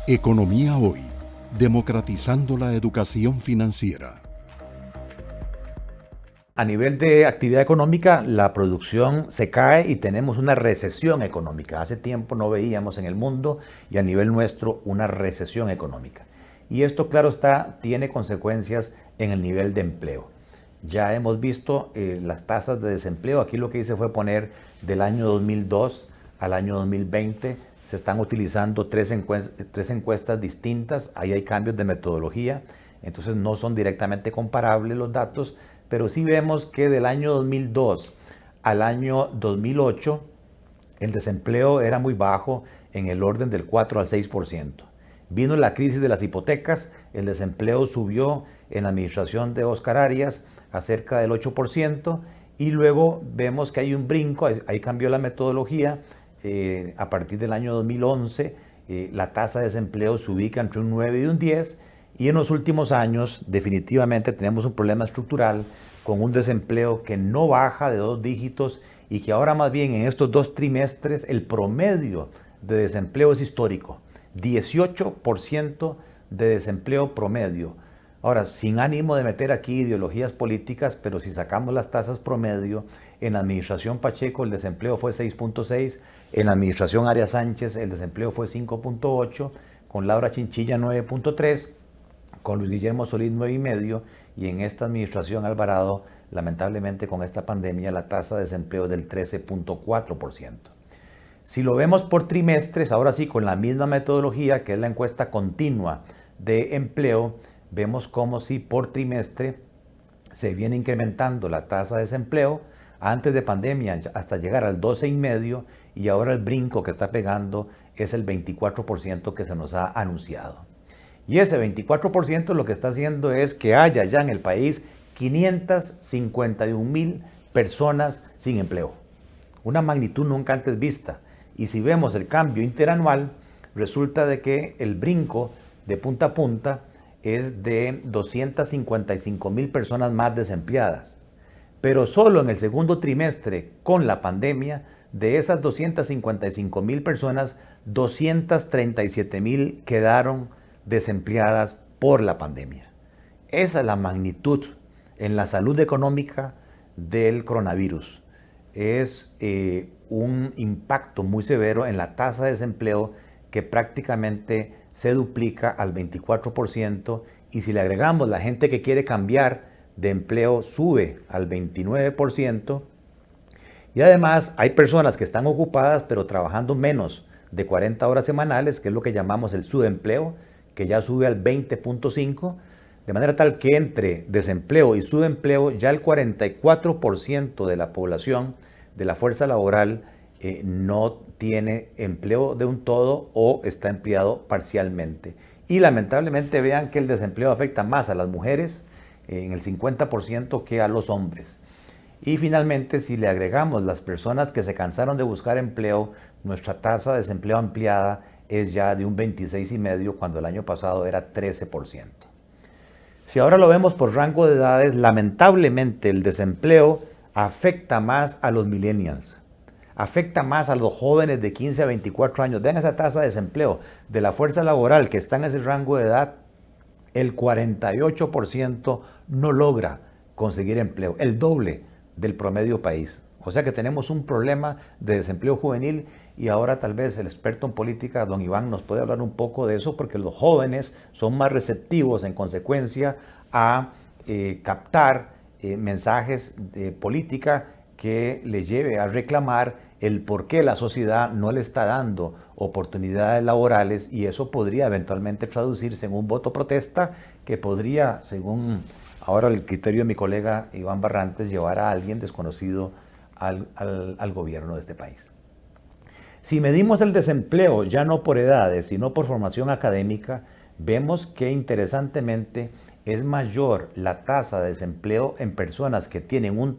Economía Hoy, democratizando la educación financiera. A nivel de actividad económica, la producción se cae y tenemos una recesión económica. Hace tiempo no veíamos en el mundo y a nivel nuestro una recesión económica. Y esto, claro está, tiene consecuencias en el nivel de empleo. Ya hemos visto las tasas de desempleo. Aquí lo que hice fue poner del año 2002 al año 2020. Se están utilizando tres encuestas distintas. Ahí hay cambios de metodología. Entonces no son directamente comparables los datos, pero sí vemos que del año 2002 al año 2008 el desempleo era muy bajo, en el orden del 4 al 6%. Vino la crisis de las hipotecas, el desempleo subió en la administración de Oscar Arias a cerca del 8%, y luego vemos que hay un brinco, ahí cambió la metodología. A partir del año 2011 la tasa de desempleo se ubica entre un 9 y un 10, y en los últimos años definitivamente tenemos un problema estructural con un desempleo que no baja de 2 dígitos y que ahora más bien en estos 2 trimestres el promedio de desempleo es histórico, 18% de desempleo promedio. Ahora, sin ánimo de meter aquí ideologías políticas, pero si sacamos las tasas promedio, en la administración Pacheco el desempleo fue 6.6, en la administración Arias Sánchez el desempleo fue 5.8, con Laura Chinchilla 9.3, con Luis Guillermo Solís 9.5, y en esta administración Alvarado, lamentablemente con esta pandemia, la tasa de desempleo es del 13.4%. Si lo vemos por trimestres, ahora sí con la misma metodología que es la encuesta continua de empleo, vemos como si por trimestre se viene incrementando la tasa de desempleo antes de pandemia hasta llegar al 12.5, y ahora el brinco que está pegando es el 24% que se nos ha anunciado. Y ese 24% lo que está haciendo es que haya ya en el país 551,000 personas sin empleo. Una magnitud nunca antes vista. Y si vemos el cambio interanual, resulta de que el brinco de punta a punta es de 255,000 personas más desempleadas. Pero solo en el segundo trimestre, con la pandemia, de esas 255,000 personas, 237,000 quedaron desempleadas por la pandemia. Esa es la magnitud en la salud económica del coronavirus. Es un impacto muy severo en la tasa de desempleo, que prácticamente se duplica al 24%, y si le agregamos la gente que quiere cambiar de empleo sube al 29%, y además hay personas que están ocupadas pero trabajando menos de 40 horas semanales, que es lo que llamamos el subempleo, que ya sube al 20.5%, de manera tal que entre desempleo y subempleo ya el 44% de la población de la fuerza laboral no tiene empleo de un todo o está empleado parcialmente. Y lamentablemente vean que el desempleo afecta más a las mujeres, en el 50%, que a los hombres. Y finalmente, si le agregamos las personas que se cansaron de buscar empleo, nuestra tasa de desempleo ampliada es ya de un 26.5%, cuando el año pasado era 13%. Si ahora lo vemos por rango de edades, lamentablemente el desempleo afecta más a los millennials, afecta más a los jóvenes de 15 a 24 años. Vean esa tasa de desempleo de la fuerza laboral que está en ese rango de edad, el 48% no logra conseguir empleo, el doble del promedio país. O sea que tenemos un problema de desempleo juvenil, y ahora tal vez el experto en política, don Iván, nos puede hablar un poco de eso, porque los jóvenes son más receptivos en consecuencia a captar mensajes de política que le lleve a reclamar el por qué la sociedad no le está dando oportunidades laborales, y eso podría eventualmente traducirse en un voto protesta que podría, según ahora el criterio de mi colega Iván Barrantes, llevar a alguien desconocido al gobierno de este país. Si medimos el desempleo ya no por edades, sino por formación académica, vemos que interesantemente es mayor la tasa de desempleo en personas que tienen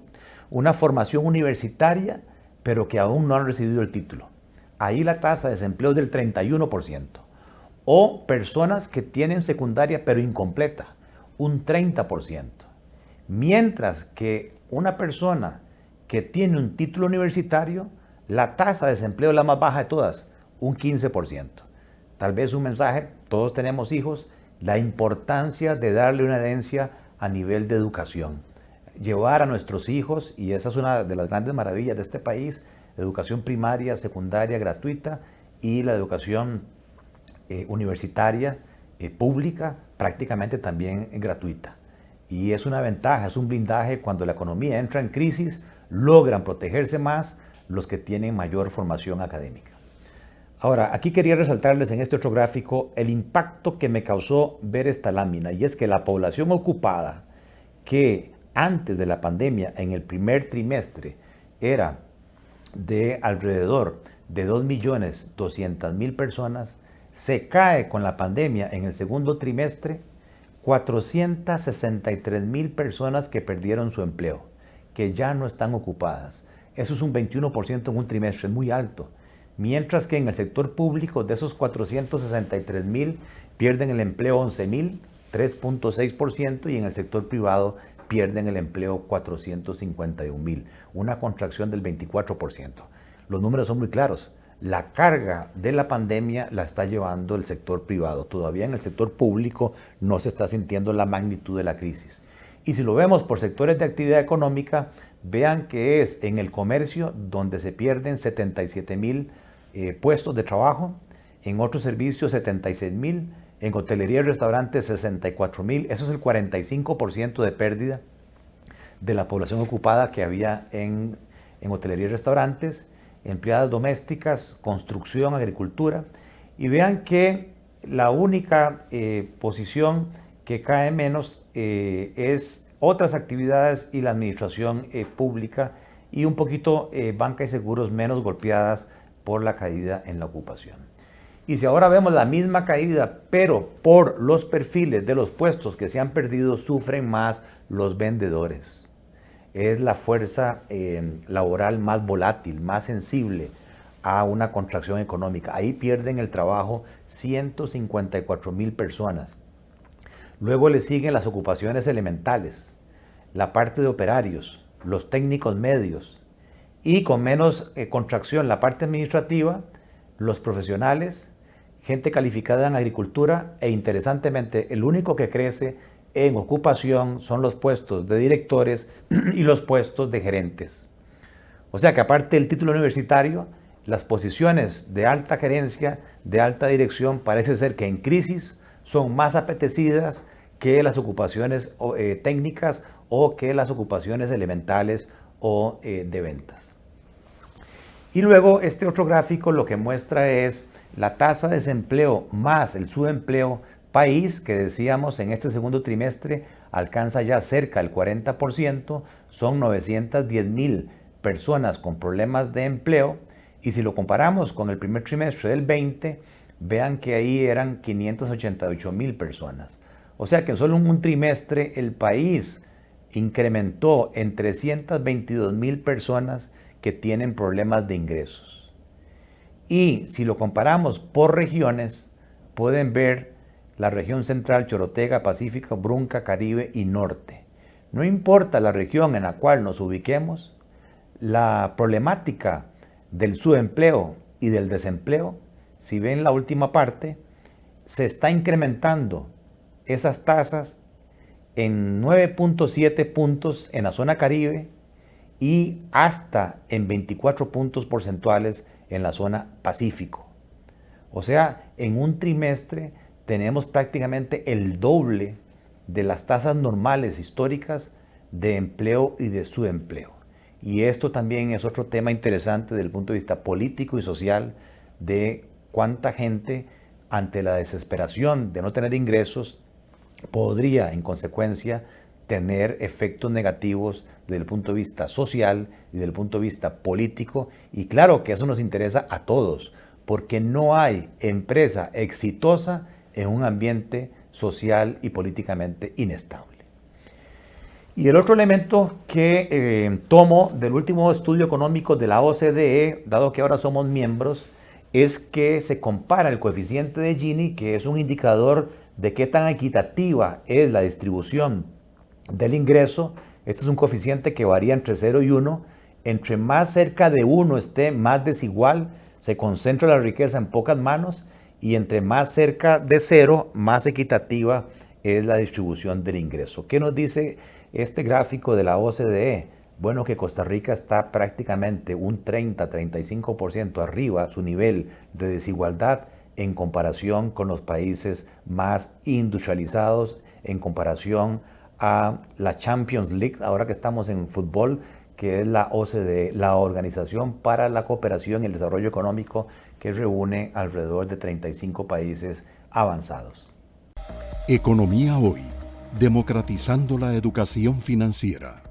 una formación universitaria, pero que aún no han recibido el título. Ahí la tasa de desempleo es del 31%. O personas que tienen secundaria pero incompleta, un 30%. Mientras que una persona que tiene un título universitario, la tasa de desempleo es la más baja de todas, un 15%. tal vez un mensaje, todos tenemos hijos, la importancia de darle una herencia a nivel de educación. Llevar a nuestros hijos, y esa es una de las grandes maravillas de este país, educación primaria, secundaria, gratuita, y la educación universitaria, pública, prácticamente también gratuita. Y es una ventaja, es un blindaje cuando la economía entra en crisis, logran protegerse más los que tienen mayor formación académica. Ahora, aquí quería resaltarles en este otro gráfico el impacto que me causó ver esta lámina, y es que la población ocupada, que antes de la pandemia, en el primer trimestre, era de alrededor de 2.200.000 personas, se cae con la pandemia en el segundo trimestre 463.000 personas que perdieron su empleo, que ya no están ocupadas. Eso es un 21% en un trimestre, es muy alto. Mientras que en el sector público, de esos 463.000, pierden el empleo 11.000, 3.6%, y en el sector privado pierden el empleo 451.000, una contracción del 24%. Los números son muy claros. La carga de la pandemia la está llevando el sector privado. Todavía en el sector público no se está sintiendo la magnitud de la crisis. Y si lo vemos por sectores de actividad económica, vean que es en el comercio donde se pierden 77.000 puestos de trabajo, en otros servicios 76.000, en hotelería y restaurantes 64.000. Eso es el 45% de pérdida de la población ocupada que había en hotelería y restaurantes, empleadas domésticas, construcción, agricultura. Y vean que la única posición que cae menos es otras actividades y la administración pública, y un poquito banca y seguros menos golpeadas por la caída en la ocupación. Y si ahora vemos la misma caída, pero por los perfiles de los puestos que se han perdido, sufren más los vendedores. Es la fuerza laboral más volátil, más sensible a una contracción económica. Ahí pierden el trabajo 154.000 personas. Luego le siguen las ocupaciones elementales, la parte de operarios, los técnicos medios, y con menos contracción la parte administrativa, los profesionales, gente calificada en agricultura, e interesantemente el único que crece en ocupación son los puestos de directores y los puestos de gerentes. O sea que aparte del título universitario, las posiciones de alta gerencia, de alta dirección, parece ser que en crisis son más apetecidas que las ocupaciones técnicas o que las ocupaciones elementales o de ventas. Y luego este otro gráfico lo que muestra es la tasa de desempleo más el subempleo país, que decíamos en este segundo trimestre alcanza ya cerca del 40%, son 910.000 personas con problemas de empleo, y si lo comparamos con el primer trimestre del 20, vean que ahí eran 588.000 personas. O sea que en solo un trimestre el país incrementó en 322.000 personas que tienen problemas de ingresos. Y si lo comparamos por regiones, pueden ver la región central, Chorotega, Pacífico, Brunca, Caribe y Norte. No importa la región en la cual nos ubiquemos, la problemática del subempleo y del desempleo, si ven la última parte, se está incrementando esas tasas en 9.7 puntos en la zona Caribe y hasta en 24 puntos porcentuales en la zona Pacífico. O sea, en un trimestre tenemos prácticamente el doble de las tasas normales históricas de empleo y de subempleo. Y esto también es otro tema interesante desde el punto de vista político y social, de cuánta gente ante la desesperación de no tener ingresos podría en consecuencia tener efectos negativos desde el punto de vista social y desde el punto de vista político. Y claro que eso nos interesa a todos, porque no hay empresa exitosa en un ambiente social y políticamente inestable. Y el otro elemento que tomo del último estudio económico de la OCDE, dado que ahora somos miembros, es que se compara el coeficiente de Gini, que es un indicador de qué tan equitativa es la distribución del ingreso. Este es un coeficiente que varía entre 0 y 1. Entre más cerca de 1 esté, más desigual, se concentra la riqueza en pocas manos, y entre más cerca de cero, más equitativa es la distribución del ingreso. ¿Qué nos dice este gráfico de la OCDE? Bueno, que Costa Rica está prácticamente un 30-35% arriba su nivel de desigualdad en comparación con los países más industrializados, en comparación a la Champions League, ahora que estamos en fútbol, que es la OCDE, la Organización para la Cooperación y el Desarrollo Económico, que reúne alrededor de 35 países avanzados. Economía Hoy, democratizando la educación financiera.